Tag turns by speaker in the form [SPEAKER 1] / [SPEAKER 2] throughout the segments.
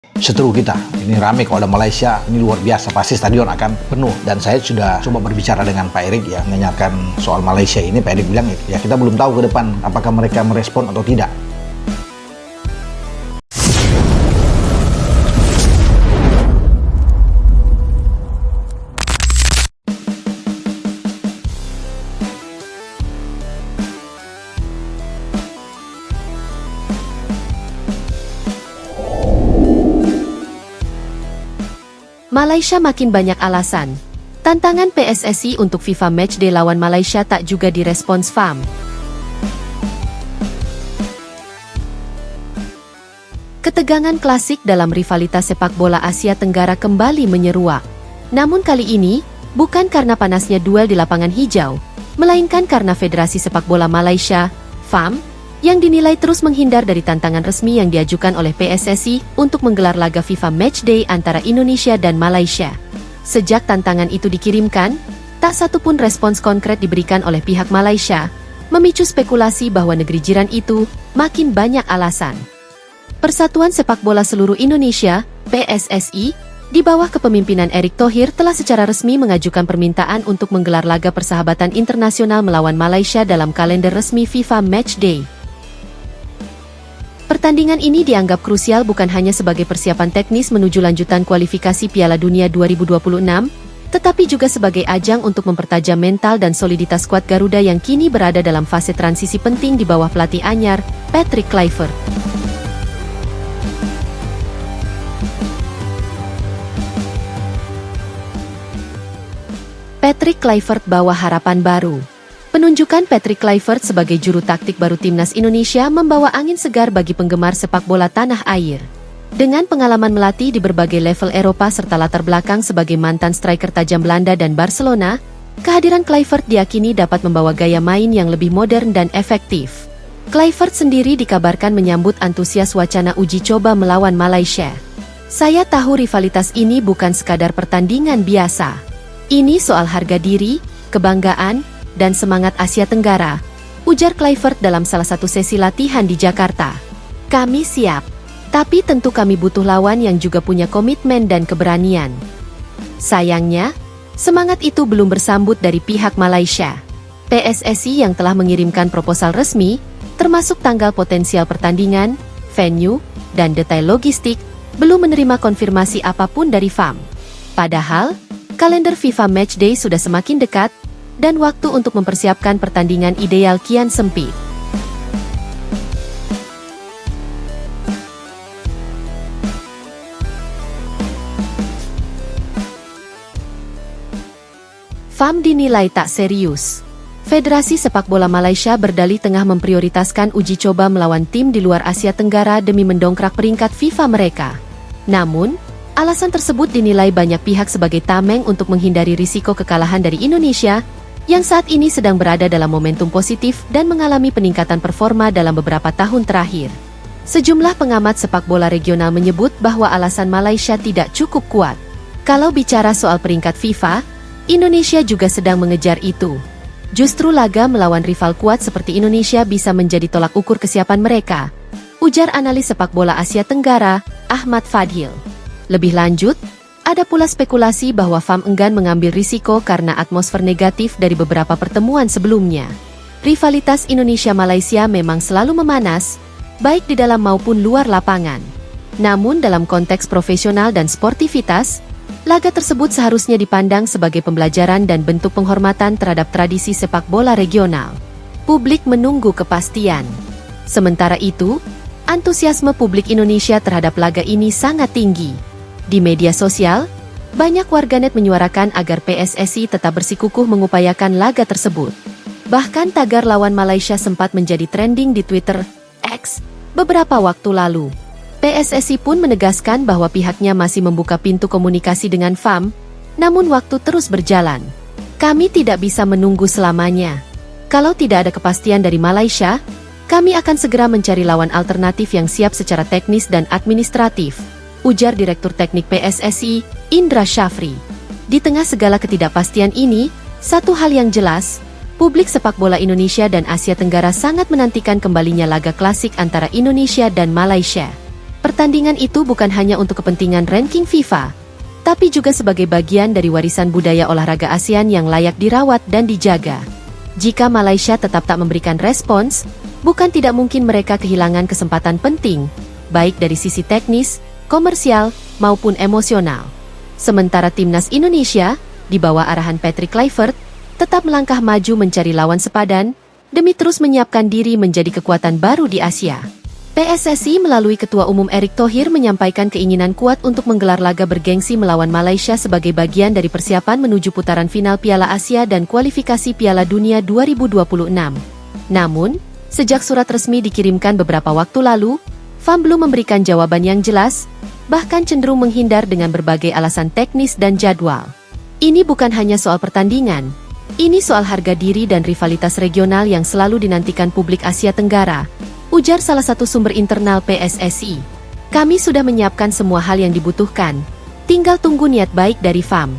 [SPEAKER 1] Seteru kita, ini rame kalau ada Malaysia, ini luar biasa, pasti stadion akan penuh. Dan saya sudah coba berbicara dengan Pak Erik ya, menanyakan soal Malaysia ini. Pak Erik bilang ya kita belum tahu ke depan apakah mereka merespon atau tidak.
[SPEAKER 2] Malaysia makin banyak alasan. Tantangan PSSI untuk FIFA Matchday lawan Malaysia tak juga direspons FAM. Ketegangan klasik dalam rivalitas sepak bola Asia Tenggara kembali menyeruak. Namun kali ini, bukan karena panasnya duel di lapangan hijau, melainkan karena Federasi Sepak Bola Malaysia, FAM, yang dinilai terus menghindar dari tantangan resmi yang diajukan oleh PSSI untuk menggelar laga FIFA Matchday antara Indonesia dan Malaysia. Sejak tantangan itu dikirimkan, tak satu pun respons konkret diberikan oleh pihak Malaysia, memicu spekulasi bahwa negeri jiran itu makin banyak alasan. Persatuan Sepak Bola Seluruh Indonesia, PSSI, di bawah kepemimpinan Erick Thohir telah secara resmi mengajukan permintaan untuk menggelar laga persahabatan internasional melawan Malaysia dalam kalender resmi FIFA Matchday. Pertandingan ini dianggap krusial bukan hanya sebagai persiapan teknis menuju lanjutan kualifikasi Piala Dunia 2026, tetapi juga sebagai ajang untuk mempertajam mental dan soliditas skuad Garuda yang kini berada dalam fase transisi penting di bawah pelatih anyar, Patrick Kluivert. Patrick Kluivert bawa harapan baru. Penunjukan Patrick Kluivert sebagai juru taktik baru Timnas Indonesia membawa angin segar bagi penggemar sepak bola tanah air. Dengan pengalaman melatih di berbagai level Eropa serta latar belakang sebagai mantan striker tajam Belanda dan Barcelona, kehadiran Kluivert diyakini dapat membawa gaya main yang lebih modern dan efektif. Kluivert sendiri dikabarkan menyambut antusias wacana uji coba melawan Malaysia. "Saya tahu rivalitas ini bukan sekadar pertandingan biasa. Ini soal harga diri, kebanggaan, dan semangat Asia Tenggara," ujar Kluivert dalam salah satu sesi latihan di Jakarta. "Kami siap, tapi tentu kami butuh lawan yang juga punya komitmen dan keberanian." Sayangnya, semangat itu belum bersambut dari pihak Malaysia. PSSI yang telah mengirimkan proposal resmi, termasuk tanggal potensial pertandingan, venue, dan detail logistik, belum menerima konfirmasi apapun dari FAM. Padahal, kalender FIFA Matchday sudah semakin dekat, dan waktu untuk mempersiapkan pertandingan ideal kian sempit. FAM dinilai tak serius. Federasi Sepak Bola Malaysia berdalih tengah memprioritaskan uji coba melawan tim di luar Asia Tenggara demi mendongkrak peringkat FIFA mereka. Namun, alasan tersebut dinilai banyak pihak sebagai tameng untuk menghindari risiko kekalahan dari Indonesia, yang saat ini sedang berada dalam momentum positif dan mengalami peningkatan performa dalam beberapa tahun terakhir. Sejumlah pengamat sepak bola regional menyebut bahwa alasan Malaysia tidak cukup kuat. Kalau bicara soal peringkat FIFA, Indonesia juga sedang mengejar itu. Justru laga melawan rival kuat seperti Indonesia bisa menjadi tolak ukur kesiapan mereka, ujar analis sepak bola Asia Tenggara, Ahmad Fadhil. Lebih lanjut, ada pula spekulasi bahwa FAM enggan mengambil risiko karena atmosfer negatif dari beberapa pertemuan sebelumnya. Rivalitas Indonesia-Malaysia memang selalu memanas, baik di dalam maupun luar lapangan. Namun dalam konteks profesional dan sportivitas, laga tersebut seharusnya dipandang sebagai pembelajaran dan bentuk penghormatan terhadap tradisi sepak bola regional. Publik menunggu kepastian. Sementara itu, antusiasme publik Indonesia terhadap laga ini sangat tinggi. Di media sosial, banyak warganet menyuarakan agar PSSI tetap bersikukuh mengupayakan laga tersebut. Bahkan tagar lawan Malaysia sempat menjadi trending di Twitter, X, beberapa waktu lalu. PSSI pun menegaskan bahwa pihaknya masih membuka pintu komunikasi dengan FAM, namun waktu terus berjalan. "Kami tidak bisa menunggu selamanya. Kalau tidak ada kepastian dari Malaysia, kami akan segera mencari lawan alternatif yang siap secara teknis dan administratif," ujar Direktur Teknik PSSI, Indra Syafri. Di tengah segala ketidakpastian ini, satu hal yang jelas, publik sepak bola Indonesia dan Asia Tenggara sangat menantikan kembalinya laga klasik antara Indonesia dan Malaysia. Pertandingan itu bukan hanya untuk kepentingan ranking FIFA, tapi juga sebagai bagian dari warisan budaya olahraga ASEAN yang layak dirawat dan dijaga. Jika Malaysia tetap tak memberikan respons, bukan tidak mungkin mereka kehilangan kesempatan penting, baik dari sisi teknis, komersial, maupun emosional. Sementara timnas Indonesia, di bawah arahan Patrick Kluivert, tetap melangkah maju mencari lawan sepadan, demi terus menyiapkan diri menjadi kekuatan baru di Asia. PSSI melalui Ketua Umum Erick Thohir menyampaikan keinginan kuat untuk menggelar laga bergengsi melawan Malaysia sebagai bagian dari persiapan menuju putaran final Piala Asia dan kualifikasi Piala Dunia 2026. Namun, sejak surat resmi dikirimkan beberapa waktu lalu, FAM belum memberikan jawaban yang jelas, bahkan cenderung menghindar dengan berbagai alasan teknis dan jadwal. Ini bukan hanya soal pertandingan, ini soal harga diri dan rivalitas regional yang selalu dinantikan publik Asia Tenggara, ujar salah satu sumber internal PSSI. Kami sudah menyiapkan semua hal yang dibutuhkan, tinggal tunggu niat baik dari FAM.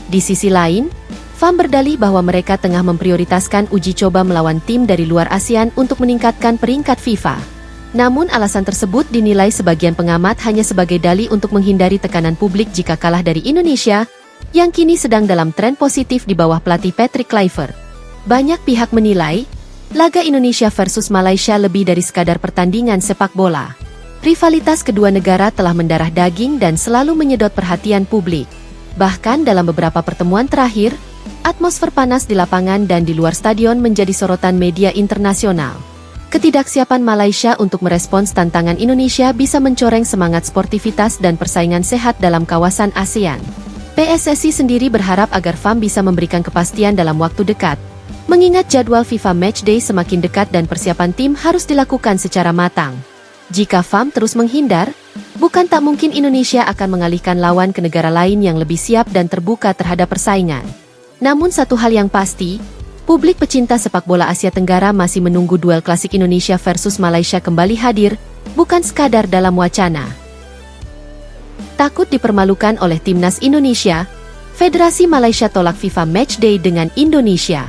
[SPEAKER 2] Di sisi lain, FAM berdalih bahwa mereka tengah memprioritaskan uji coba melawan tim dari luar ASEAN untuk meningkatkan peringkat FIFA. Namun alasan tersebut dinilai sebagian pengamat hanya sebagai dalih untuk menghindari tekanan publik jika kalah dari Indonesia, yang kini sedang dalam tren positif di bawah pelatih Patrick Kluivert. Banyak pihak menilai, laga Indonesia versus Malaysia lebih dari sekadar pertandingan sepak bola. Rivalitas kedua negara telah mendarah daging dan selalu menyedot perhatian publik. Bahkan dalam beberapa pertemuan terakhir, atmosfer panas di lapangan dan di luar stadion menjadi sorotan media internasional. Ketidaksiapan Malaysia untuk merespons tantangan Indonesia bisa mencoreng semangat sportivitas dan persaingan sehat dalam kawasan ASEAN. PSSI sendiri berharap agar FAM bisa memberikan kepastian dalam waktu dekat, mengingat jadwal FIFA Matchday semakin dekat dan persiapan tim harus dilakukan secara matang. Jika FAM terus menghindar, bukan tak mungkin Indonesia akan mengalihkan lawan ke negara lain yang lebih siap dan terbuka terhadap persaingan. Namun satu hal yang pasti, publik pecinta sepak bola Asia Tenggara masih menunggu duel klasik Indonesia versus Malaysia kembali hadir, bukan sekadar dalam wacana. Takut dipermalukan oleh timnas Indonesia, Federasi Malaysia tolak FIFA Matchday dengan Indonesia.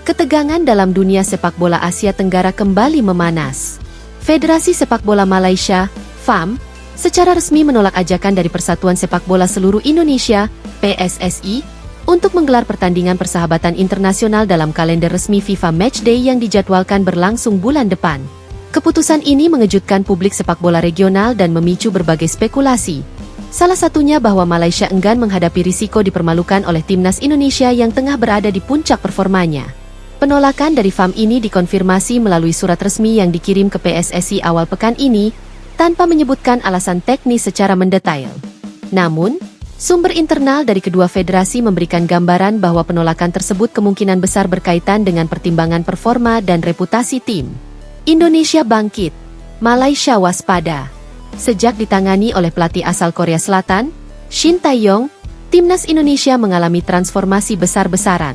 [SPEAKER 2] Ketegangan dalam dunia sepak bola Asia Tenggara kembali memanas. Federasi Sepak Bola Malaysia, FAM, secara resmi menolak ajakan dari Persatuan Sepak Bola Seluruh Indonesia, PSSI, untuk menggelar pertandingan persahabatan internasional dalam kalender resmi FIFA Matchday yang dijadwalkan berlangsung bulan depan. Keputusan ini mengejutkan publik sepak bola regional dan memicu berbagai spekulasi. Salah satunya bahwa Malaysia enggan menghadapi risiko dipermalukan oleh timnas Indonesia yang tengah berada di puncak performanya. Penolakan dari FAM ini dikonfirmasi melalui surat resmi yang dikirim ke PSSI awal pekan ini, tanpa menyebutkan alasan teknis secara mendetail. Namun, sumber internal dari kedua federasi memberikan gambaran bahwa penolakan tersebut kemungkinan besar berkaitan dengan pertimbangan performa dan reputasi tim. Indonesia bangkit, Malaysia waspada. Sejak ditangani oleh pelatih asal Korea Selatan, Shin Tae-yong, timnas Indonesia mengalami transformasi besar-besaran.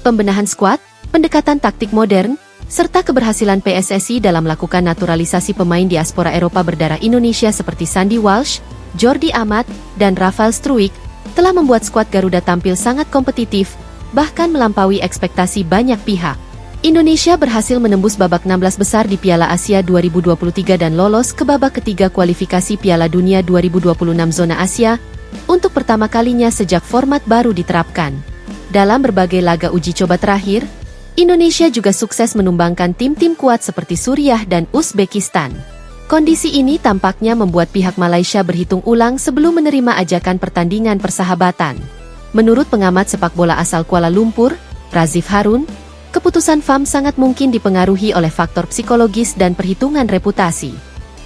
[SPEAKER 2] Pembenahan skuad, pendekatan taktik modern, serta keberhasilan PSSI dalam melakukan naturalisasi pemain diaspora Eropa berdarah Indonesia seperti Sandy Walsh, Jordi Amat, dan Rafael Struijk, telah membuat skuad Garuda tampil sangat kompetitif, bahkan melampaui ekspektasi banyak pihak. Indonesia berhasil menembus babak 16 besar di Piala Asia 2023 dan lolos ke babak ketiga kualifikasi Piala Dunia 2026 zona Asia, untuk pertama kalinya sejak format baru diterapkan. Dalam berbagai laga uji coba terakhir, Indonesia juga sukses menumbangkan tim-tim kuat seperti Suriah dan Uzbekistan. Kondisi ini tampaknya membuat pihak Malaysia berhitung ulang sebelum menerima ajakan pertandingan persahabatan. Menurut pengamat sepak bola asal Kuala Lumpur, Razif Harun, keputusan FAM sangat mungkin dipengaruhi oleh faktor psikologis dan perhitungan reputasi.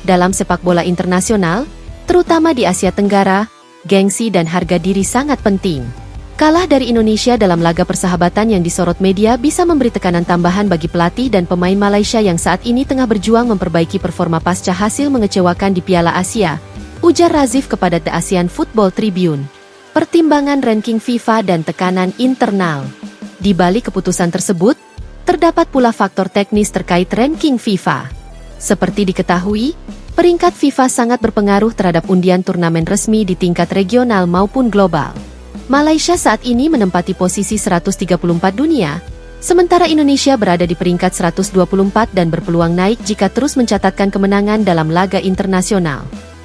[SPEAKER 2] Dalam sepak bola internasional, terutama di Asia Tenggara, gengsi dan harga diri sangat penting. Kalah dari Indonesia dalam laga persahabatan yang disorot media bisa memberi tekanan tambahan bagi pelatih dan pemain Malaysia yang saat ini tengah berjuang memperbaiki performa pasca hasil mengecewakan di Piala Asia, ujar Razif kepada The ASEAN Football Tribune. Pertimbangan ranking FIFA dan tekanan internal. Di balik keputusan tersebut, terdapat pula faktor teknis terkait ranking FIFA. Seperti diketahui, peringkat FIFA sangat berpengaruh terhadap undian turnamen resmi di tingkat regional maupun global. Malaysia saat ini menempati posisi 134 dunia, sementara Indonesia berada di peringkat 124 dan berpeluang naik jika terus mencatatkan kemenangan dalam laga internasional.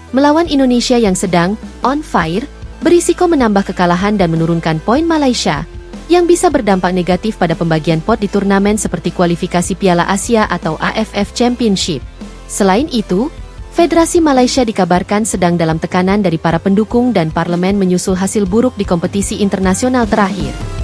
[SPEAKER 2] Melawan Indonesia yang sedang on fire, berisiko menambah kekalahan dan menurunkan poin Malaysia, yang bisa berdampak negatif pada pembagian pot di turnamen seperti kualifikasi Piala Asia atau AFF Championship. Selain itu, Federasi Malaysia dikabarkan sedang dalam tekanan dari para pendukung dan parlemen menyusul hasil buruk di kompetisi internasional terakhir.